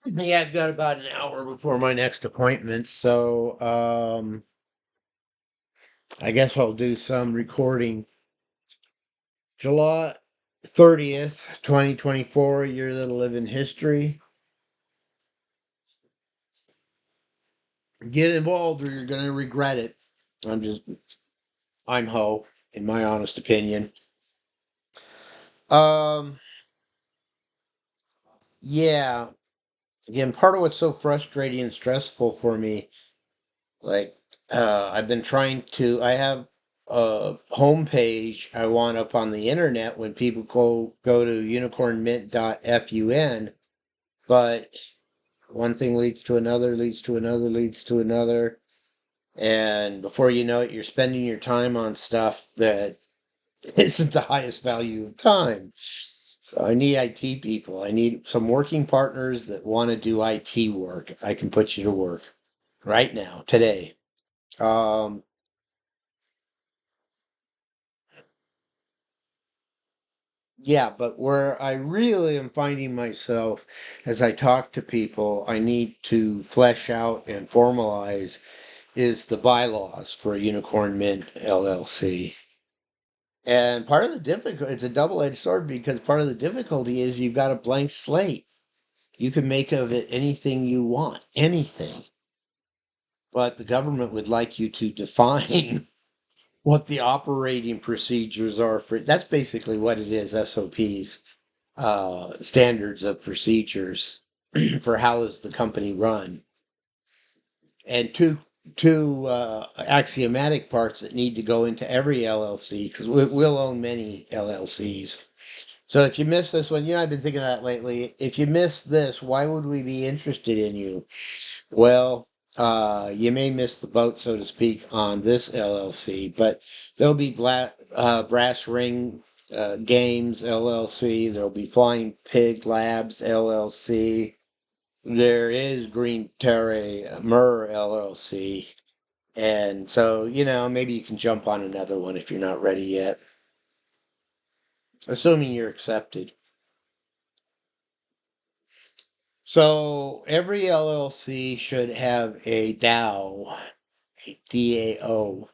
Yeah, I've got about an hour before my next appointment, so I guess I'll do some recording. July 30th, 2024, year that'll live in history. Get involved or you're gonna regret it. I'm just I'm Ho, in my honest opinion. Um, yeah. Again, part of what's so frustrating and stressful for me, like, I've been trying to, I have a homepage I want up on the internet when people go to unicornmint.fun, but one thing leads to another, leads to another, leads to another. And before you know it, you're spending your time on stuff that isn't the highest value of time. So I need IT people. I need some working partners that want to do IT work. I can put you to work right now, today. Um, yeah, but where I really am finding myself as I talk to people, I need to flesh out and formalize is the bylaws for Unicorn Mint LLC. And part of the difficulty, it's a double-edged sword because part of the difficulty is you've got a blank slate. You can make of it anything you want, anything. But the government would like you to define what the operating procedures are for that's basically what it is, SOPs, standards of procedures for how is the company run. And two axiomatic parts that need to go into every LLC because we'll own many LLCs. So if you miss this one, I've been thinking of that lately. If you miss this, why would we be interested in you? Well, you may miss the boat, so to speak, on this LLC, but there'll be Brass Ring Games LLC. There'll be Flying Pig Labs LLC. There is Green Terre Mur LLC. And so, maybe you can jump on another one if you're not ready yet, assuming you're accepted. So every LLC should have a DAO, a DAO,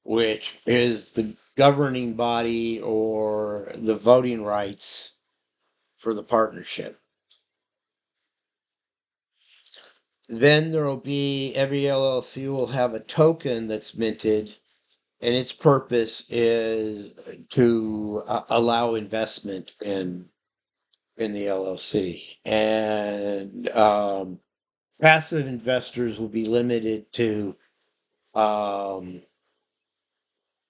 which is the governing body or the voting rights for the partnership. Then there'll be every LLC will have a token that's minted, and its purpose is to allow investment in the LLC. And passive investors will be limited um,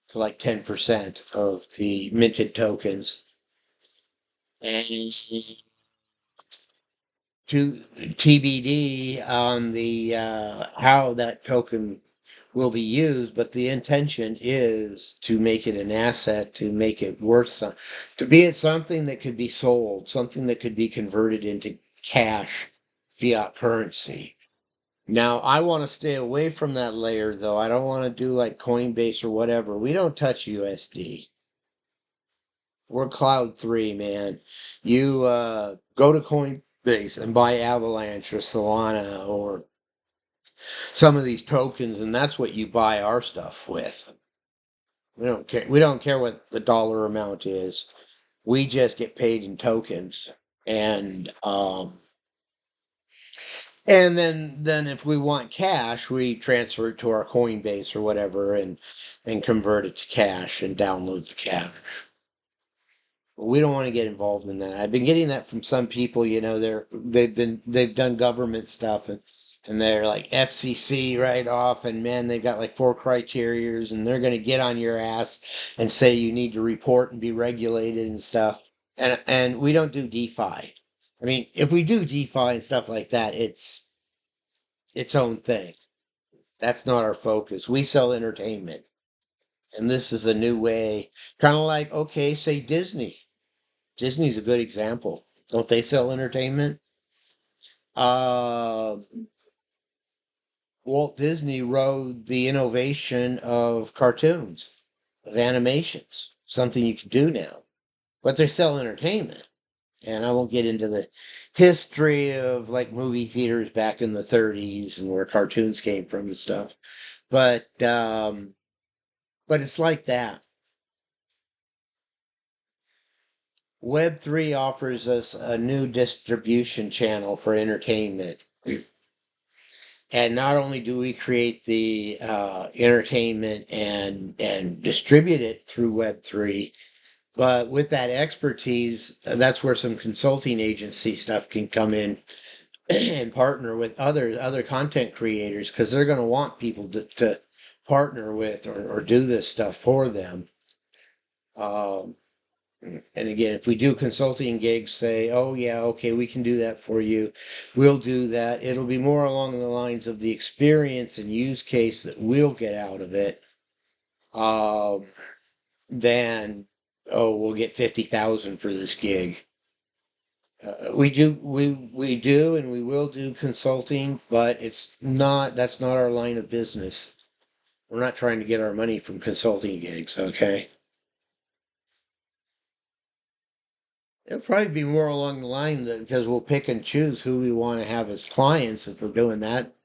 to like 10% of the minted tokens. And to TBD on the how that token will be used, but the intention is to make it an asset, to make it worth some, to be it something that could be sold, something that could be converted into cash, fiat currency. Now, I want to stay away from that layer, though. I don't want to do like Coinbase or whatever. We don't touch USD. We're Cloud 3, man. You go to Coinbase and buy Avalanche or Solana or some of these tokens, and that's what you buy our stuff with. We don't care. We don't care what the dollar amount is. We just get paid in tokens, and then if we want cash, we transfer it to our Coinbase or whatever, and convert it to cash and download the cash. We don't want to get involved in that. I've been getting that from some people, they've done government stuff and they're like FCC right off and man, they've got like four criterias and they're going to get on your ass and say you need to report and be regulated and stuff. And we don't do DeFi. I mean, if we do DeFi and stuff like that, it's its own thing. That's not our focus. We sell entertainment. And this is a new way, kind of like, okay, say Disney. Disney's a good example. Don't they sell entertainment? Uh, Walt Disney rode the innovation of cartoons, of animations, something you can do now. But they sell entertainment. And I won't get into the history of like movie theaters back in the 30s and where cartoons came from and stuff. But but it's like that. Web3 offers us a new distribution channel for entertainment. And not only do we create the entertainment and distribute it through Web3, but with that expertise, that's where some consulting agency stuff can come in and partner with other content creators because they're going to want people to partner with or do this stuff for them. Um, and again, if we do consulting gigs, say, oh, yeah, okay, we can do that for you. We'll do that. It'll be more along the lines of the experience and use case that we'll get out of it um, than, oh, we'll get 50,000 for this gig. We do and we will do consulting, but that's not our line of business. We're not trying to get our money from consulting gigs, okay? It'll probably be more along the line that because we'll pick and choose who we want to have as clients if we're doing that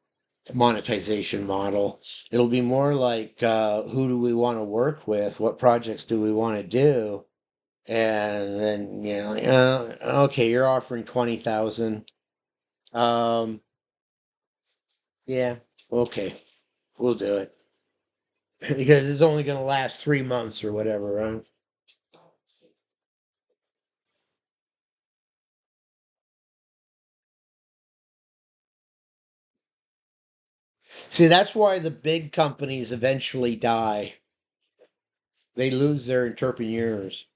monetization model. It'll be more like who do we want to work with? What projects do we want to do? And then, okay, you're offering 20,000. Um, yeah, okay, we'll do it. Because it's only going to last 3 months or whatever, right? See, that's why the big companies eventually die. They lose their entrepreneurs.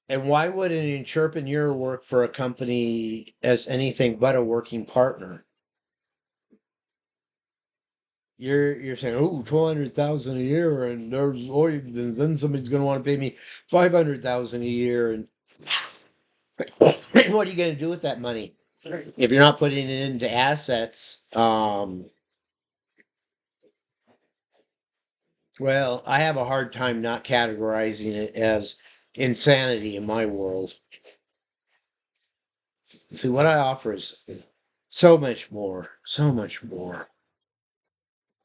And why would an entrepreneur work for a company as anything but a working partner? You're saying, oh, 200,000 a year, and there's then somebody's going to want to pay me 500,000 a year, and what are you going to do with that money if you're not putting it into assets? Well, I have a hard time not categorizing it as insanity in my world. See, what I offer is so much more, so much more.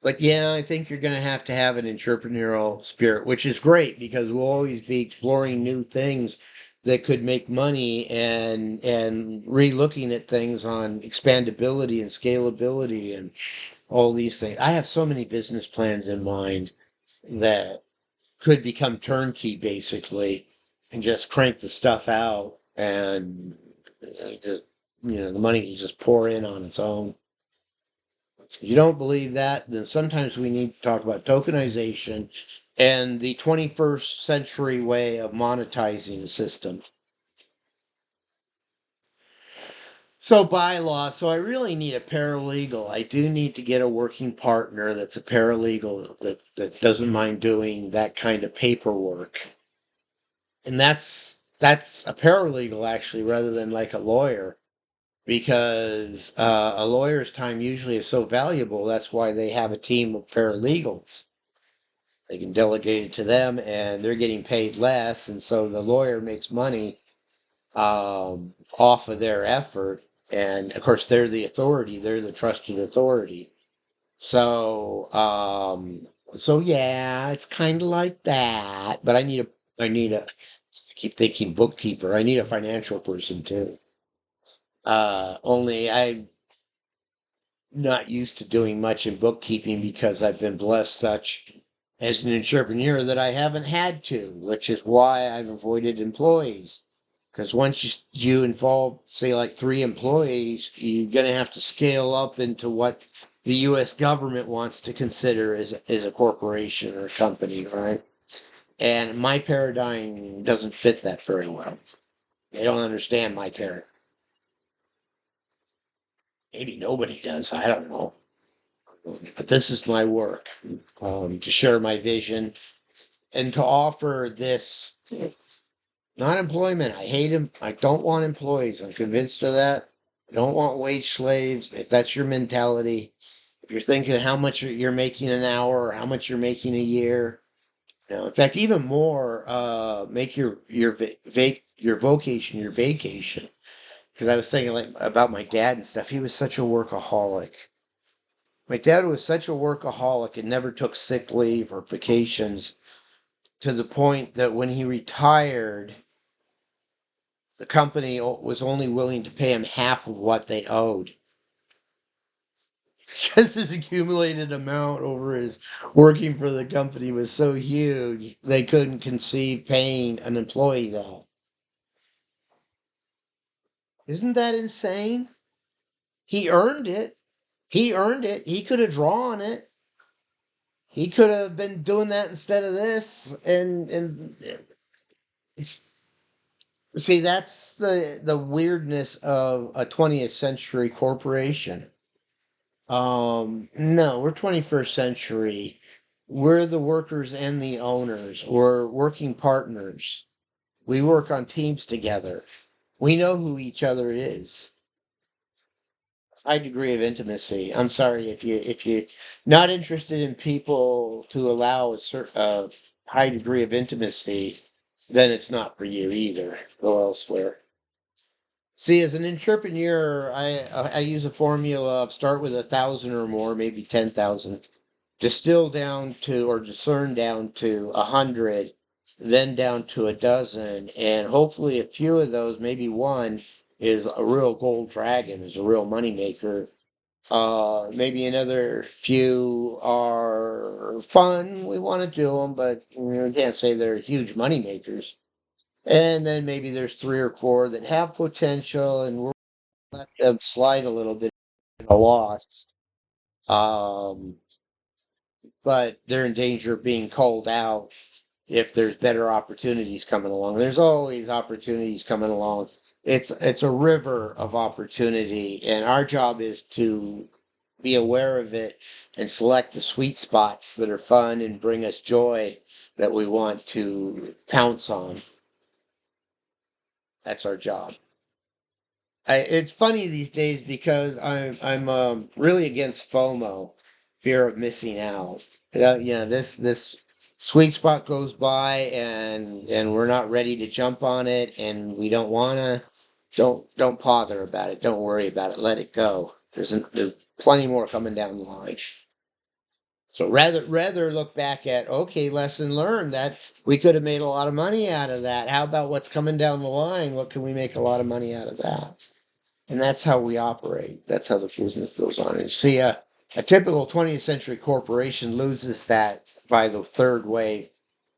But yeah, I think you're going to have an entrepreneurial spirit, which is great because we'll always be exploring new things that could make money and re-looking at things on expandability and scalability and all these things. I have so many business plans in mind that could become turnkey basically and just crank the stuff out and just, the money will just pour in on its own. If you don't believe that, then sometimes we need to talk about tokenization and the 21st century way of monetizing the system. So bylaw, so I really need a paralegal. I do need to get a working partner that's a paralegal that doesn't mind doing that kind of paperwork. And that's a paralegal actually rather than like a lawyer because a lawyer's time usually is so valuable. That's why they have a team of paralegals. They can delegate it to them, and they're getting paid less, and so the lawyer makes money off of their effort. And of course, they're the authority; they're the trusted authority. So, so yeah, it's kind of like that. But I keep thinking bookkeeper. I need a financial person too. Only I'm not used to doing much in bookkeeping because I've been blessed such as an entrepreneur that I haven't had to, which is why I've avoided employees. Because once you involve, say, like 3 employees, you're going to have to scale up into what the U.S. government wants to consider as a corporation or a company, right? And my paradigm doesn't fit that very well. They don't understand my character. Maybe nobody does. I don't know. But this is my work to share my vision and to offer this not employment. I hate him. I don't want employees. I'm convinced of that. I don't want wage slaves. If that's your mentality, if you're thinking how much you're making an hour or how much you're making a year, in fact, even more, make your your vocation, your vacation. Because I was thinking like about my dad and stuff. He was such a workaholic. My dad was such a workaholic and never took sick leave or vacations to the point that when he retired, the company was only willing to pay him half of what they owed. Because his accumulated amount over his working for the company was so huge, they couldn't conceive paying an employee that. Isn't that insane? He earned it. He earned it. He could have drawn it. He could have been doing that instead of this. And see, that's the weirdness of a 20th century corporation. No, we're 21st century. We're the workers and the owners. We're working partners. We work on teams together. We know who each other is. High degree of intimacy. I'm sorry if you not interested in people to allow a certain high degree of intimacy, then it's not for you either. Go elsewhere. See, as an entrepreneur, I use a formula of start with 1,000 or more, maybe 10,000, distill down to or discern down to 100, then down to a dozen, and hopefully a few of those, maybe one, is a real gold dragon, is a real moneymaker. Maybe another few are fun. We want to do them, but we can't say they're huge moneymakers. And then maybe there's three or four that have potential, and we'll let them slide a little bit in a loss. Um, but they're in danger of being called out if there's better opportunities coming along. There's always opportunities coming along. It's a river of opportunity, and our job is to be aware of it and select the sweet spots that are fun and bring us joy that we want to pounce on. That's our job. It's funny these days because I'm really against FOMO, fear of missing out. This sweet spot goes by and we're not ready to jump on it and we don't wanna. Don't bother about it. Don't worry about it. Let it go. There's plenty more coming down the line. So rather look back at okay, lesson learned that we could have made a lot of money out of that. How about what's coming down the line? What can we make a lot of money out of that? And that's how we operate. That's how the business goes on. And see, a typical 20th century corporation loses that by the third wave,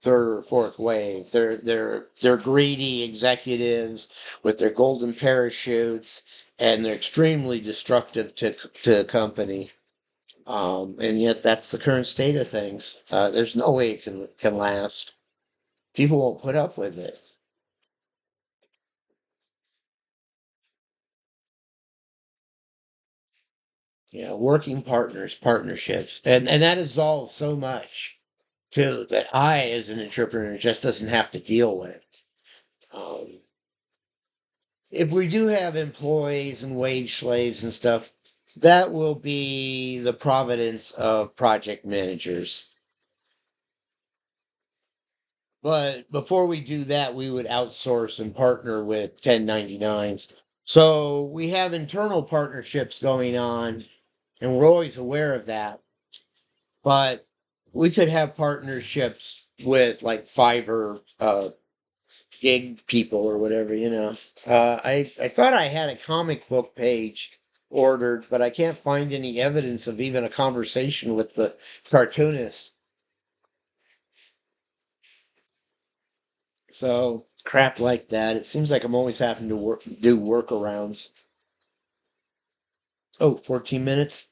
third or fourth wave. They're greedy executives with their golden parachutes, and they're extremely destructive to a company. And yet that's the current state of things. There's no way it can last. People won't put up with it. Yeah, working partners, partnerships, and that is all so much too that I, as an entrepreneur, just doesn't have to deal with. Um, if we do have employees and wage slaves and stuff, that will be the providence of project managers. But before we do that, we would outsource and partner with 1099s. So we have internal partnerships going on, and we're always aware of that. But we could have partnerships with like Fiverr, gig people or whatever, you know. I thought I had a comic book page ordered, but I can't find any evidence of even a conversation with the cartoonist. So crap like that. It seems like I'm always having to do workarounds. Oh, 14 minutes.